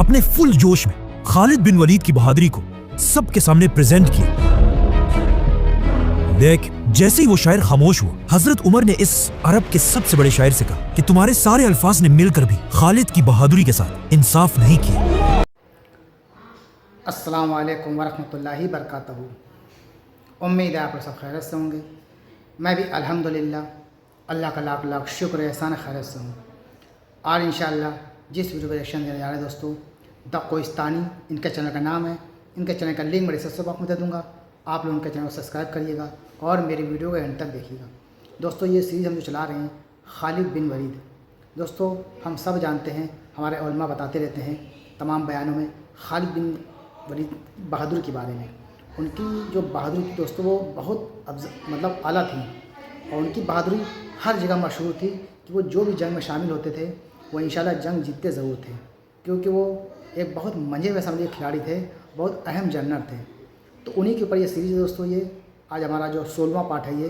اپنے فل جوش میں خالد بن ولید کی بہادری کو سب کے سامنے پریزنٹ کیا۔ دیکھ جیسے ہی وہ شاعر خاموش ہوا، حضرت عمر نے اس عرب کے سب سے بڑے شاعر سے کہا کہ تمہارے سارے الفاظ نے مل کر بھی خالد کی بہادری کے ساتھ انصاف نہیں کیا۔ السلام علیکم ورحمۃ اللہ وبرکاتہ۔ امید ہے آپ سب خیریت سے ہوں گے۔ میں بھی الحمدللہ اللہ کا لاکھ لاکھ شکر احسان خیریت سے ہوں۔ آج انشاءاللہ جس ویڈیو کا ریئیکشن دینے جا رہے ہیں دوستوں، دا کوہستانی ان کے چینل کا نام ہے۔ ان کے چینل کا لنک میں ڈسکرپشن باکس میں دے دوں گا، آپ لوگ ان کے چینل کو سبسکرائب کریے گا اور میری ویڈیو کو اینڈ تک دیکھیے گا۔ دوستوں یہ سیریز ہم جو چلا رہے ہیں خالد بن ولید، دوستوں ہم سب جانتے ہیں، ہمارے علماء بتاتے رہتے ہیں تمام بیانوں میں خالد بن ولید بہادر کے بارے میں۔ ان کی جو بہادری تھی دوستوں وہ بہت اعلیٰ تھی، اور ان کی بہادری ہر جگہ مشہور تھی کہ وہ جو بھی جنگ میں شامل ہوتے تھے وہ انشاءاللہ جنگ جیتتے ضرور تھے، کیونکہ وہ ایک بہت منجے ہوئے سمجھے کھلاڑی تھے، بہت اہم جنرل تھے۔ تو انہی کے اوپر یہ سیریز ہے دوستوں۔ یہ آج ہمارا جو 16واں پارٹ ہے، یہ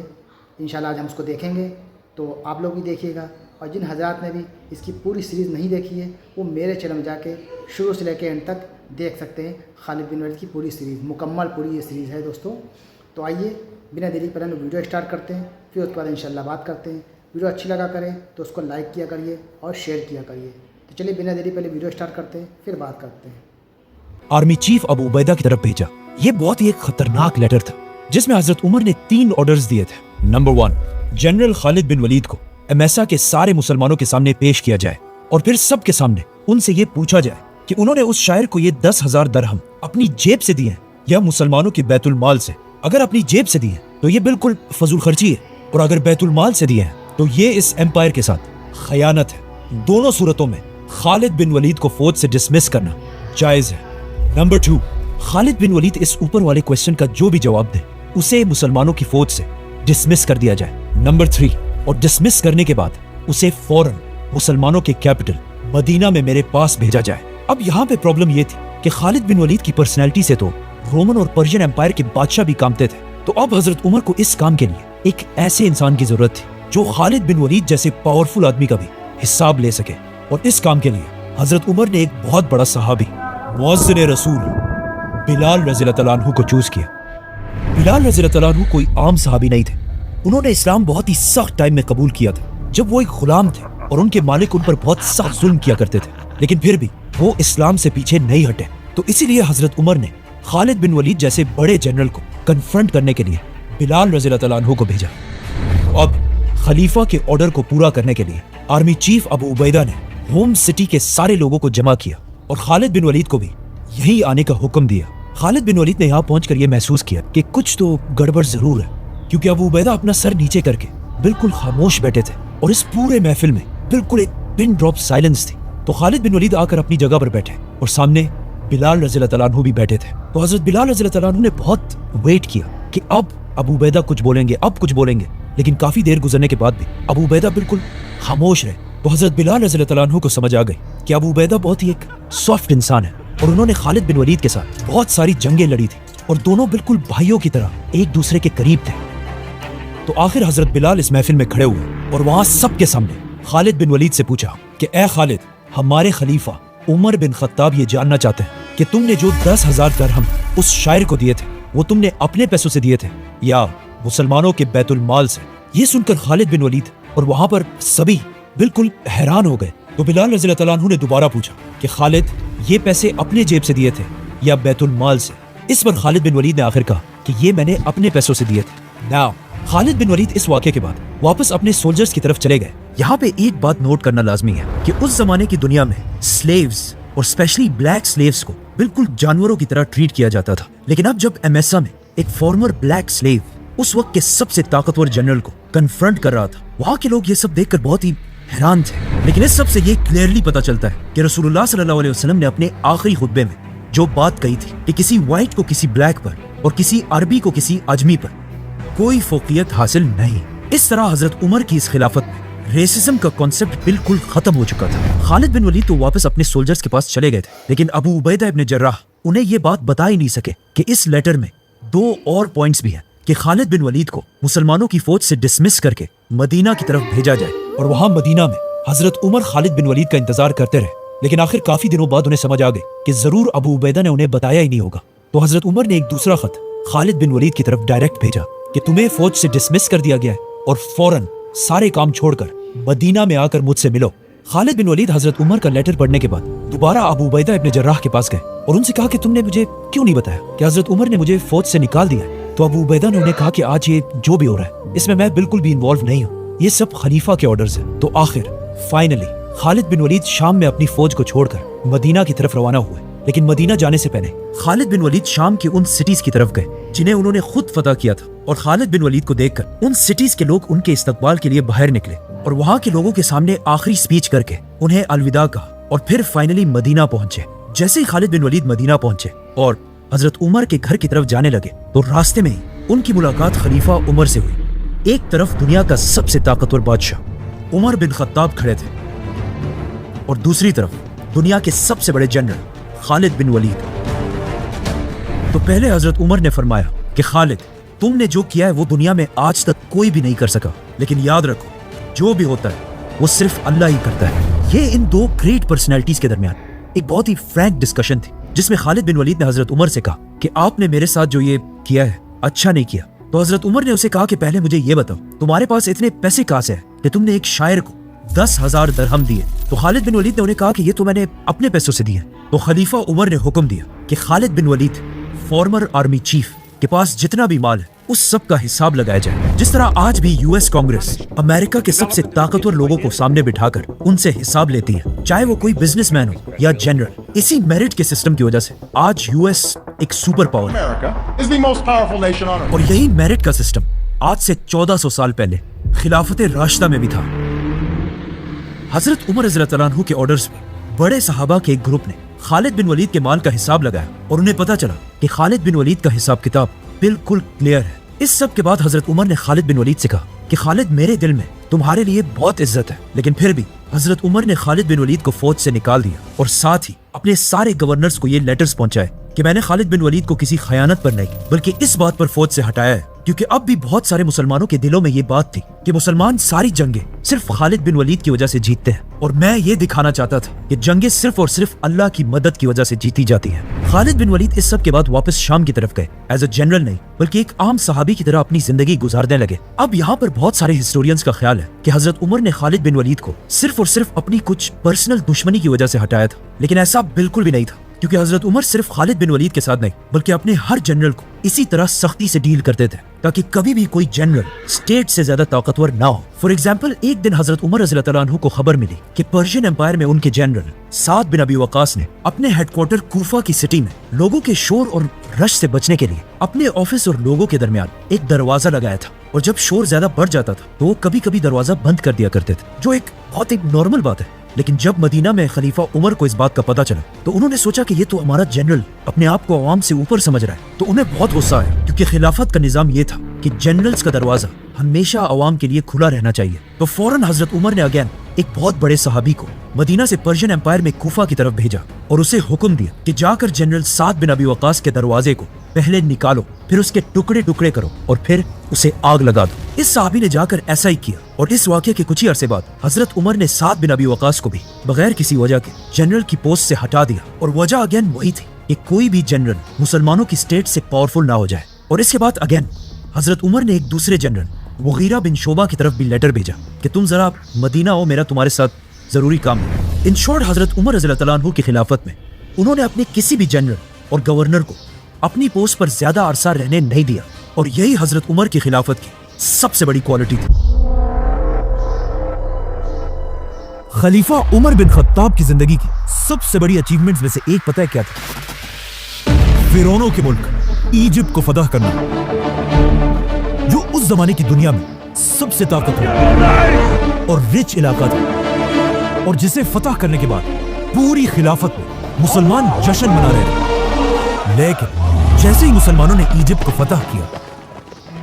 انشاءاللہ آج ہم اس کو دیکھیں گے، تو آپ لوگ بھی دیکھیے گا، اور جن حضرات نے بھی اس کی پوری سیریز نہیں دیکھی ہے وہ میرے چینل میں جا کے شروع سے لے کے اینڈ تک دیکھ سکتے ہیں خالد بن ولید کی پوری سیریز، مکمل پوری یہ سیریز ہے دوستوں۔ تو آئیے بنا دیری پہلے ویڈیو اسٹارٹ کرتے ہیں، پھر اس کے بعد انشاءاللہ بات کرتے ہیں۔ ویڈیو اچھی لگا کریں تو اس کو لائک کیا کریے اور شیئر کیا کریے۔ تو چلیے بنا دیری پہلے ویڈیو اسٹارٹ کرتے ہیں، پھر بات کرتے ہیں۔ آرمی چیف ابو عبیدہ کی طرف بھیجا۔ یہ بہت ہی ایک خطرناک لیٹر تھا جس میں حضرت عمر نے 3 آرڈرز دیے تھے۔ نمبر 1، جنرل خالد بن ولید کو امیسا کے سارے مسلمانوں کے سامنے پیش کیا جائے، اور پھر سب کے سامنے ان سے یہ پوچھا جائے کہ انہوں نے اس شاعر کو یہ 10,000 درہم اپنی جیب سے دیے ہیں یا مسلمانوں کی بیت المال سے۔ اگر اپنی جیب سے دیے ہیں تو یہ بالکل فضول خرچی ہے، اور اگر بیت المال سے دیے ہیں تو یہ اس ایمپائر کے ساتھ خیانت ہے۔ دونوں صورتوں میں خالد بن ولید کو فوج سے ڈسمس کرنا جائز ہے۔ نمبر 2، خالد بن ولید اس اوپر والے کوسچن کا جو بھی جواب دے اسے مسلمانوں کی فوج سے ڈسمس کر دیا جائے۔ نمبر 3، اور ڈسمس کرنے کے بعد اسے فوراً مسلمانوں کے کیپٹل مدینہ میں میرے پاس بھیجا جائے۔ اب یہاں پہ پرابلم یہ تھی کہ خالد بن ولید کی پرسنالٹی سے تو رومن اور پرشین ایمپائر کے بادشاہ بھی کامتے تھے، تو اب حضرت عمر کو اس کام کے لیے ایک ایسے انسان کی ضرورت تھی جو خالد بن ولید جیسے پاورفل آدمی کا بھی حساب لے سکے، اور اس کام کے لیے حضرت عمر نے ایک بہت بڑا صحابی مؤذن رسول بلال رضی اللہ تعالیٰ عنہ کو چوز کیا۔ بلال رضی اللہ تعالیٰ عنہ کوئی عام صحابی نہیں تھے، انہوں نے اسلام بہت ہی سخت ٹائم میں قبول کیا تھا جب وہ ایک غلام تھے اور ان کے مالک ان پر بہت سخت ظلم کیا کرتے تھے، لیکن پھر بھی وہ اسلام سے پیچھے نہیں ہٹے۔ تو اسی لیے حضرت عمر نے خالد بن ولید جیسے بڑے جنرل کو کنفرنٹ کرنے کے لیے بلال رضی اللہ تعالیٰ عنہ کو بھیجا۔ اب خلیفہ کے آرڈر کو پورا کرنے کے لیے آرمی چیف ابو عبیدہ نے ہوم سٹی کے سارے لوگوں کو جمع کیا اور خالد بن ولید کو بھی یہی آنے کا حکم دیا۔ خالد بن ولید نے یہاں پہنچ کر یہ محسوس کیا کہ کچھ تو گڑبڑ ضرور ہے، کیونکہ ابو عبیدہ اپنا سر نیچے کر کے بالکل خاموش بیٹھے تھے، اور اس پورے محفل میں بالکل ایک پن ڈراپ سائلنس تھی۔ تو خالد بن ولید آ کر اپنی جگہ پر بیٹھے اور سامنے بلال رضی اللہ تعالیٰ عنہ بھی بیٹھے تھے۔ تو حضرت بلال رضی اللہ تعالیٰ عنہ نے بہت ویٹ کیا کہ اب ابو عبیدہ کچھ بولیں گے، اب کچھ بولیں گے، لیکن کافی دیر گزرنے کے بعد بھی ابو عبیدہ بالکل خاموش رہے۔ تو حضرت بلال رضی اللہ تعالیٰ عنہ کو سمجھ آ گئی کہ ابو عبیدہ بہت ہی ایک سافٹ انسان ہے، اور انہوں نے خالد بن ولید کے ساتھ بہت ساری جنگیں لڑی تھی، اور دونوں بالکل بھائیوں کی طرح ایک دوسرے کے قریب تھے۔ تو آخر حضرت بلال اس محفل میں کھڑے ہوئے اور وہاں سب کے سامنے خالد بن ولید سے پوچھا کہ اے خالد، ہمارے خلیفہ عمر بن خطاب یہ جاننا چاہتے ہیں کہ تم نے جو 10,000 درہم اس شاعر کو دیے تھے وہ تم نے اپنے پیسوں سے دیے تھے یا مسلمانوں کے بیت المال سے۔ یہ سن کر خالد بن ولید اور وہاں پر سبھی بالکل حیران ہو گئے۔ تو بلال رضی اللہ تعالیٰ عنہ نے دوبارہ پوچھا کہ خالد، یہ پیسے اپنے جیب سے دیے تھے یا بیت المال سے؟ اس پر خالد بن ولید نے آخر کہا کہ یہ میں نے اپنے پیسوں سے دیے تھے۔ ناؤ خالد بن ولید اس واقعے کے بعد واپس اپنے سولجرز کی طرف چلے گئے۔ یہاں پہ ایک بات نوٹ کرنا لازمی ہے کہ اس زمانے کی دنیا میں سلیوز اور اسپیشلی بلیک سلیوز کو بالکل جانوروں کی طرح ٹریٹ کیا جاتا تھا، لیکن اب جب امیسا میں ایک فارمر بلیک سلیو اس وقت کے سب سے طاقتور جنرل کو کنفرنٹ کر رہا تھا، وہاں کے لوگ یہ سب دیکھ کر بہت ہی حیران تھے۔ لیکن اس سب سے یہ کلیئرلی پتا چلتا ہے کہ رسول اللہ صلی اللہ علیہ وسلم نے اپنے آخری خطبے میں جو بات کہی تھی کہ کسی وائٹ کو کسی بلیک پر اور کسی عربی کو کسی اجمی پر کوئی فوقیت حاصل نہیں۔ اس طرح حضرت عمر کی اس خلافت میں ریسزم کا کانسیپٹ بالکل ختم ہو چکا تھا۔ خالد بن ولید تو واپس اپنے سولجرز کے پاس چلے گئے تھے، لیکن ابو عبیدہ ابن جراح انہیں یہ بات بتا ہی نہیں سکے کہ اس لیٹر میں 2 اور پوائنٹس بھی ہیں کہ خالد بن ولید کو مسلمانوں کی فوج سے ڈسمس کر کے مدینہ کی طرف بھیجا جائے، اور وہاں مدینہ میں حضرت عمر خالد بن ولید کا انتظار کرتے رہے लेकिन आखिर काफी दिनों बाद उन्हें समझ आ गई कि जरूर अबू उबैदा ने उन्हें बताया ही नहीं होगा। तो हजरत उमर ने एक दूसरा खत खालिद बिन वलीद की तरफ डायरेक्ट भेजा कि तुम्हें फौज से डिसमिस कर दिया गया है और फौरन सारे काम छोड़कर मदीना में आकर मुझसे मिलो। खालिद बिन वलीद हजरत उमर का लेटर पढ़ने के बाद दोबारा अबू उबैदा इब्न जर्राह के पास गए और उनसे कहा कि तुमने मुझे क्यों नहीं बताया कि हजरत उमर ने मुझे फौज से निकाल दिया है। तो अबू उबैदा ने उन्हें कहा कि आज ये जो भी हो रहा है इसमें मैं बिल्कुल भी इन्वॉल्व नहीं हूँ, ये सब खलीफा के ऑर्डर्स हैं। तो आखिर फाइनली खालिद बिन वलीद शाम में अपनी फौज को छोड़कर मदीना की तरफ रवाना हुए। लेकिन मदीना जाने से पहले खालिद बिन वलीद शाम की उन सिटीज की तरफ गए जिन्हें उन्होंने खुद फतह किया था और खालिद बिन वलीद को देखकर उन सिटीज के लोग उनके इस्तकबाल के लिए बाहर निकले और वहां के लोगों के सामने आखिरी स्पीच करके उन्हें अलविदा कहा और फिर फाइनली मदीना पहुंचे। जैसे ही खालिद बिन वलीद मदीना पहुंचे और हजरत उमर के घर की तरफ जाने लगे तो रास्ते में ही उनकी मुलाकात खलीफा उमर से हुई। एक तरफ दुनिया का सबसे ताकतवर बादशाह उमर बिन खत्ताब खड़े थे और दूसरी तरफ दुनिया के सबसे बड़े जनरल खालिद बिन वलीद। तो पहले हजरत उमर ने फरमाया कि खालिद, तुमने जो किया है वो दुनिया में आज तक कोई भी नहीं कर सका, लेकिन याद रखो जो भी होता है वो सिर्फ अल्लाह ही करता है। ये इन दो ग्रेट पर्सनैलिटीज के दरमियान एक बहुत ही फ्रैंक डिस्कशन थी जिसमें खालिद बिन वलीद ने हजरत उमर से कहा कि आपने मेरे साथ जो ये किया है अच्छा नहीं किया। तो हजरत उमर ने उसे कहा कि पहले मुझे ये बताओ तुम्हारे पास इतने पैसे कहां से है कि तुमने एक शायर को 10,000 दरहम दिए। तो खालिद बिन वलीद ने उन्हें कहा कि ये तो मैंने अपने पैसों से दिए। तो खलीफा उमर ने हुक्म दिया कि Khalid bin Waleed farmer army chief के पास जितना भी माल है उस सब का हिसाब लगाया जाए। जिस तरह आज भी यूएस कांग्रेस अमेरिका के सबसे ताकतवर लोगों को सामने बिठाकर उनसे हिसाब लेती है, चाहे वो कोई बिजनेसमैन हो या जनरल। इसी मेरिट के सिस्टम की वजह से आज यूएस एक सुपर पावर है और यही मेरिट का सिस्टम आज से 1400 साल पहले खिलाफत राशिदा में भी था। हजरत उमर रज़ियल्लाहु अन्हु के ऑर्डर्स में बड़े सहाबा के एक ग्रुप ने खालिद बिन वलीद के माल का हिसाब लगाया और उन्हें पता चला कि खालिद बिन वलीद का हिसाब किताब बिल्कुल क्लियर है। इस सब के बाद हजरत उमर ने खालिद बिन वलीद से कहा कि खालिद, मेरे दिल में तुम्हारे लिए बहुत इज्जत है, लेकिन फिर भी हजरत उमर ने खालिद बिन वलीद को फौज से निकाल दिया और साथ ही अपने सारे गवर्नर्स को ये लेटर्स पहुंचाए कि मैंने खालिद बिन वलीद को किसी खयानत पर नहीं बल्कि इस बात पर फौज से हटाया है क्योंकि अब भी बहुत सारे मुसलमानों के दिलों में ये बात थी कि मुसलमान सारी जंगें सिर्फ खालिद बिन वलीद की वजह से जीतते हैं और मैं ये दिखाना चाहता था कि जंगें सिर्फ और सिर्फ अल्लाह की मदद की वजह से जीती जाती हैं। खालिद बिन वलीद इस सब के बाद वापस शाम की तरफ गए एज अ जनरल नहीं बल्कि एक आम सहाबी की तरह अपनी जिंदगी गुजारने लगे। अब यहाँ पर बहुत सारे हिस्टोरियंस का ख्याल है कि हजरत उमर ने खालिद बिन वलीद को सिर्फ और सिर्फ अपनी कुछ पर्सनल दुश्मनी की वजह से हटाया था, लेकिन ऐसा बिल्कुल भी नहीं था क्योंकि हजरत उमर सिर्फ खालिद बिन वलीद के साथ नहीं बल्कि अपने हर जनरल को इसी तरह सख्ती से डील करते थे ताकि कभी भी कोई जनरल स्टेट से ज्यादा ताकतवर ना हो। फॉर एग्जाम्पल, एक दिन हजरत उमर रज़ियल्लाहु अन्हु को खबर मिली कि पर्शियन एम्पायर में उनके जनरल साद बिन अबी वकास ने अपने हेडक्वार्टर कूफा की सिटी में लोगों के शोर और रश से बचने के लिए अपने ऑफिस और लोगों के दरमियान एक दरवाजा लगाया था और जब शोर ज्यादा बढ़ जाता था तो वो कभी कभी दरवाजा बंद कर दिया करते थे, जो एक बहुत ही नॉर्मल बात है। लेकिन जब मदीना में खलीफा उमर को इस बात का पता चला तो उन्होंने सोचा कि ये तो हमारा जनरल अपने आप को अवाम से ऊपर समझ रहा है, तो उन्हें बहुत गुस्सा आया क्योंकि खिलाफत का निजाम ये था कि जनरल्स का दरवाजा हमेशा अवाम के लिए खुला रहना चाहिए। तो फौरन हजरत उमर ने अगेन एक बहुत बड़े सहाबी को मदीना से पर्शियन एम्पायर में कूफा की तरफ भेजा और उसे हुक्म दिया कि जाकर जनरल साद बिन अबी वकास के दरवाजे को पहले निकालो, फिर उसके टुकड़े टुकड़े करो और फिर उसे आग लगा दो। इस सहाबी ने जाकर ऐसा ही किया और इस वाक़ये के कुछ ही अरसे बाद हजरत उमर ने साद बिन अबी वकास को भी बगैर किसी वजह के जनरल की पोस्ट से हटा दिया और वजह अगेन वही थी कि कोई भी जनरल मुसलमानों की स्टेट से पावरफुल ना हो जाए। और इसके बाद अगेन हजरत उमर ने एक दूसरे जनरल मुगीरा बिन शोबा की तरफ भी लेटर भेजा कि तुम जरा मदीना आओ, मेरा तुम्हारे साथ जरूरी काम है। इन शॉर्ट, हजरत उमर रज़ियल्लाहु अन्हु की खिलाफत में उन्होंने अपने किसी भी जनरल और गवर्नर को अपनी पोस्ट पर ज्यादा अरसा रहने नहीं दिया और यही हजरत उमर की खिलाफत की सबसे बड़ी क्वालिटी थी। खलीफा उमर बिन खत्ताब की जिंदगी की सबसे बड़ी अचीवमेंट्स में से एक पता है क्या था? फिरौनों के मुल्क इजिप्ट को फतह करना, जो उस जमाने की दुनिया में सबसे ताकतवर और रिच इलाका था और जिसे फतह करने के बाद पूरी खिलाफत में मुसलमान जश्न मना रहे थे। लेकिन जैसे ही मुसलमानों ने इजिप्ट को फतह किया,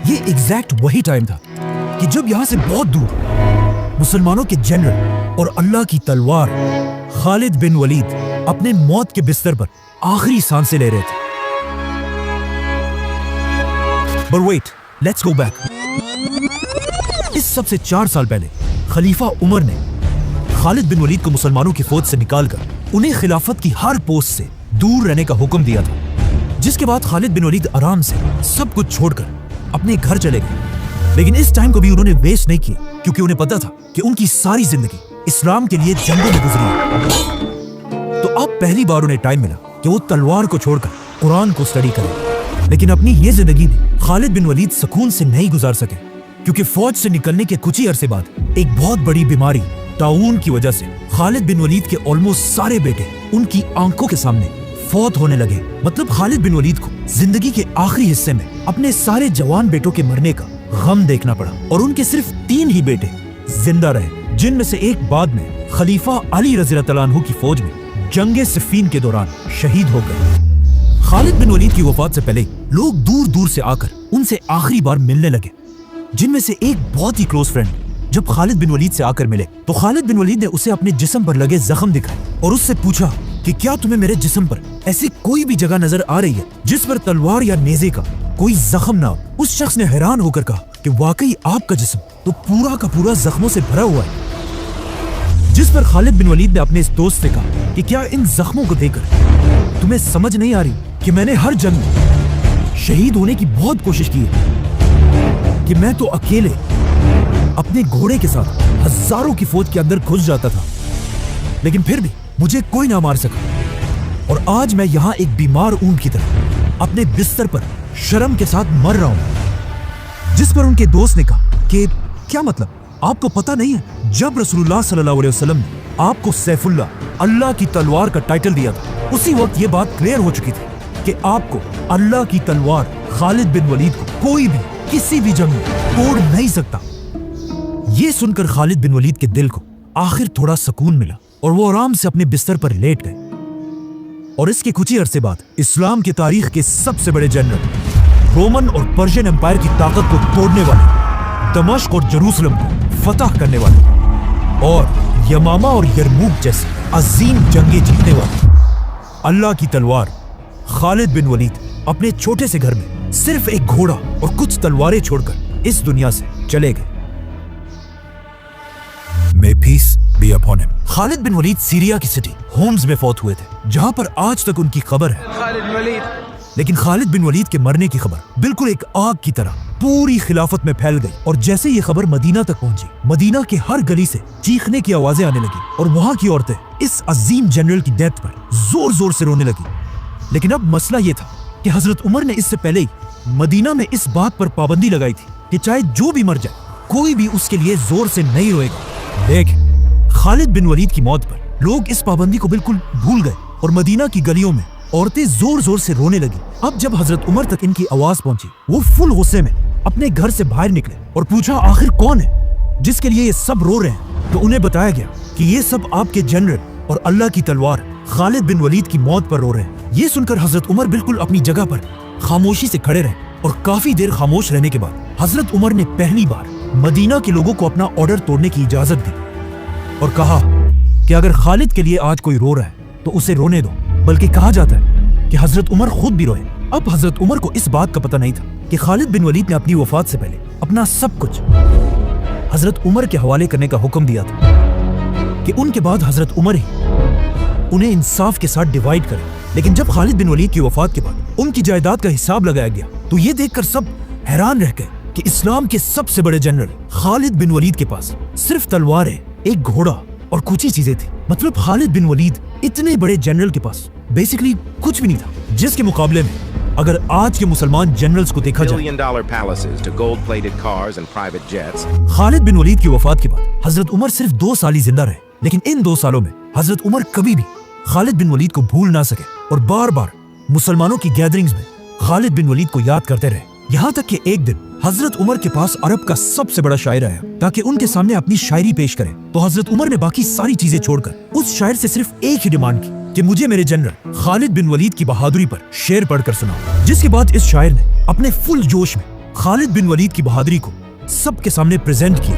ये एग्जैक्ट वही टाइम था कि जब यहां से बहुत दूर मुसलमानों के जनरल और अल्लाह की तलवार खालिद बिन वलीद अपने मौत के बिस्तर पर आखिरी सांसें ले रहे थे। But wait, let's go back. इस सबसे 4 साल पहले खलीफा उमर ने खालिद बिन वलीद को मुसलमानों की फौज से निकालकर उन्हें खिलाफत की हर पोस्ट से दूर रहने का हुक्म दिया था, जिसके बाद खालिद बिन वलीद आराम से सब कुछ छोड़कर अपने घर चले गए। लेकिन इस टाइम को भी उन्होंने वेस्ट नहीं किया, क्योंकि उन्हें पता था कि उनकी सारी जिंदगी इस्लाम के लिए जंगों में गुजरी है। तो अब पहली बार उन्हें टाइम मिला कि वो तलवार को छोड़कर कुरान को स्टडी करें। लेकिन अपनी ये जिंदगी में खालिद बिन वलीद सुकून से नहीं गुजार सके, क्योंकि फौज से निकलने के कुछ ही अरसे बाद एक बहुत बड़ी बीमारी ताउन की वजह से खालिद बिन वलीद के ऑलमोस्ट सारे बेटे उनकी आंखों के सामने फौत होने लगे। मतलब खालिद बिन वलीद को जिंदगी के आखिरी हिस्से में अपने सारे जवान बेटों के मरने का गम देखना पड़ा, और उनके सिर्फ 3 ही बेटे जिंदा रहे, जिनमें से एक बाद में खलीफा अली रज़ियल्लाहु अन्हु की फौज में जंगे सिफ़ीन के दौरान शहीद हो गए। खालिद बिन वलीद की वफात से पहले लोग दूर दूर से आकर उनसे आखिरी बार मिलने लगे, जिनमें से एक बहुत ही क्लोज फ्रेंड जब खालिद बिन वलीद से आकर मिले तो खालिद बिन वलीद ने उसे अपने जिस्म पर लगे जख्म दिखाए और उससे पूछा कि क्या तुम्हें मेरे जिस्म पर ऐसी कोई भी जगह नजर आ रही है जिस पर तलवार या नेज़े का कोई जख्म ना हो। उस शख्स ने हैरान होकर कहा कि वाकई आपका जिस्म तो पूरा का पूरा जख्मों से भरा हुआ है। जिस पर खालिद बिन वलीद ने अपने इस दोस्त से कहा कि क्या इन जख्मों को देखकर तुम्हें समझ नहीं आ रही कि मैंने हर जंग में शहीद होने की बहुत कोशिश की है, कि मैं तो अकेले अपने घोड़े के साथ हजारों की फौज के अंदर घुस जाता था, लेकिन फिर भी मुझे कोई ना मार सका, और आज मैं यहाँ एक बीमार ऊंट की तरह अपने बिस्तर पर शर्म के साथ मर रहा हूँ। जिस पर उनके दोस्त ने कहा कि क्या मतलब, आपको पता नहीं है जब रसूलुल्लाह सल्लल्लाहु अलैहि वसल्लम ने आपको सैफुल्लाह, अल्लाह की तलवार का टाइटल दिया था, उसी वक्त ये बात क्लियर हो चुकी थी कि आपको अल्लाह की तलवार खालिद बिन वलीद को कोई भी किसी भी जंग में तोड़ नहीं सकता। ये सुनकर खालिद बिन वलीद के दिल को आखिर थोड़ा सुकून मिला और वो आराम से अपने बिस्तर पर लेट गए। और इसके कुछ ही अरसे बाद इस्लाम की तारीख के सबसे बड़े जनरल, रोमन और पर्शियन एम्पायर की ताकत को तोड़ने वाले, दमिश्क और जेरूसलम को फतह करने वाले, और यमामा और यरमूक जैसे अजीम जंगे जीतने वाले अल्लाह की तलवार खालिद बिन वलीद अपने छोटे से घर में सिर्फ एक घोड़ा और कुछ तलवारें छोड़कर इस दुनिया से चले गए। May peace be upon him. Khalid bin Walid Syria की सिटी होम्स में फौत हुए थे, जहां पर आज तक उनकी खबर है। लेकिन खालिद बिन वलीद के मरने की खबर बिल्कुल एक आग की तरह पूरी खिलाफत में फैल गई, और जैसे ये खबर मदीना तक पहुंची, मदीना के हर गली से चीखने की आवाजें आने लगी और वहां की औरतें इस अजीम जनरल की डेथ पर जोर जोर से रोने लगी। लेकिन अब मसला ये था कि हजरत उमर ने इससे पहले ही मदीना में इस बात पर पाबंदी लगाई थी कि चाहे जो भी मर जाए, कोई भी उसके लिए जोर से नहीं रोएगा। देख, खालिद बिन वलीद की मौत पर लोग इस पाबंदी को बिल्कुल भूल गए और मदीना की गलियों में औरतें जोर जोर से रोने लगी। अब जब हजरत उमर तक इनकी आवाज पहुंची, वो फुल गुस्से में अपने घर से बाहर निकले और पूछा आखिर कौन है जिसके लिए ये सब रो रहे हैं। तो उन्हें बताया गया कि ये सब आपके जनरल और अल्लाह की तलवार खालिद बिन वलीद की मौत पर रो रहे हैं। ये सुनकर हजरत उमर बिल्कुल अपनी जगह पर खामोशी से खड़े रहे, और काफी देर खामोश रहने के बाद हजरत उमर ने पहली बार मदीना के लोगों को अपना ऑर्डर तोड़ने की इजाजत दी और कहा कि अगर खालिद के लिए आज कोई रो रहा है तो उसे रोने दो। बल्कि कहा जाता है कि हजरत उमर खुद भी रोए। अब हजरत उमर को इस बात का पता नहीं था कि खालिद बिन वलीद ने अपनी वफात से पहले अपना सब कुछ हजरत उमर के हवाले करने का हुक्म दिया था कि उनके बाद हजरत उमर ही उन्हें इंसाफ के साथ डिवाइड करे। लेकिन जब खालिद बिन वलीद की वफात के बाद उनकी जायदाद का हिसाब लगाया गया तो ये देखकर सब हैरान रह गए कि इस्लाम के सबसे बड़े जनरल खालिद बिन वलीद के पास सिर्फ तलवार है, एक घोड़ा और कुछ ही चीजें थी। मतलब खालिद बिन वलीद इतने बड़े जनरल के पास बेसिकली कुछ भी नहीं था, जिसके मुकाबले में अगर आज के मुसलमान जनरल्स को देखा जाए, खालिद बिन वलीद की वफात के बाद हजरत उमर सिर्फ 2 साल ही जिंदा रहे। लेकिन इन 2 सालों में हजरत उमर कभी भी खालिद बिन वलीद को भूल ना सके और बार बार मुसलमानों की गैदरिंग्स में खालिद बिन वलीद को याद करते रहे। यहाँ तक कि एक दिन हजरत उमर के पास अरब का सबसे बड़ा शायर आया ताकि उनके सामने अपनी शायरी पेश करे। तो हजरत उमर ने बाकी सारी चीजें छोड़कर उस शायर से सिर्फ एक ही डिमांड की कि मुझे मेरे जनरल खालिद बिन वलीद की बहादुरी पर शेर पढ़कर सुनाओ। जिसके बाद इस शायर ने अपने फुल जोश में खालिद बिन वलीद की बहादुरी को सबके सामने प्रेजेंट किया।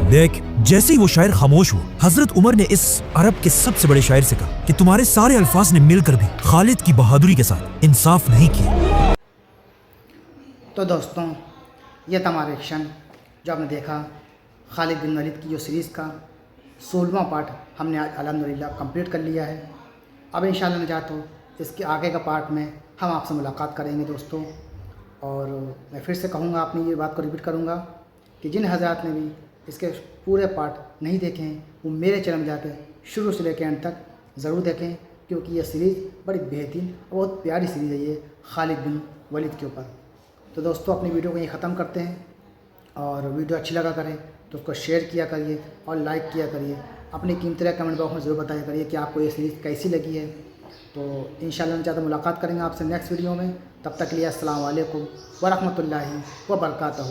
देख, जैसे ही वो शायर खामोश हुआ, हजरत उमर ने इस अरब के सबसे बड़े शायर से कहा कि तुम्हारे सारे अल्फाज ने मिलकर भी खालिद की बहादुरी के साथ इंसाफ नहीं किया। तो दोस्तों, ये था हमारा एक्शन जो आपने देखा खालिद बिन वलीद की जो सीरीज़ का 16واں پارٹ ہم نے آج الحمدللہ کمپلیٹ کر لیا ہے. اب انشاءاللہ میں چاہتا ہوں اس کے آگے کا پارٹ میں ہم آپ سے ملاقات کریں گے دوستوں. اور میں پھر سے کہوں گا، اپنی یہ بات کو ریپیٹ کروں گا کہ جن حضرات نے بھی اس کے پورے پارٹ نہیں دیکھے ہیں وہ میرے چینل میں جا کے شروع سے لے کے اینڈ تک ضرور دیکھیں، کیونکہ یہ سیریز بڑی بہترین بہت پیاری سیریز ہے یہ خالد بن ولید کے اوپر. تو دوستوں اپنی ویڈیو کو یہ ختم کرتے ہیں، اور ویڈیو اچھی لگا کریں تو اس کو شیئر کیا کریے اور لائک کیا کریے. اپنی قیمتی رائے کمنٹ باکس میں ضرور بتایا کریے کہ آپ کو یہ سیریز کیسی لگی ہے. تو انشاءاللہ میں چاہتا ہوں ملاقات کریں گے آپ سے نیکسٹ ویڈیو میں. تب تک کے لیے السلام علیکم ورحمۃ اللہ وبرکاتہ.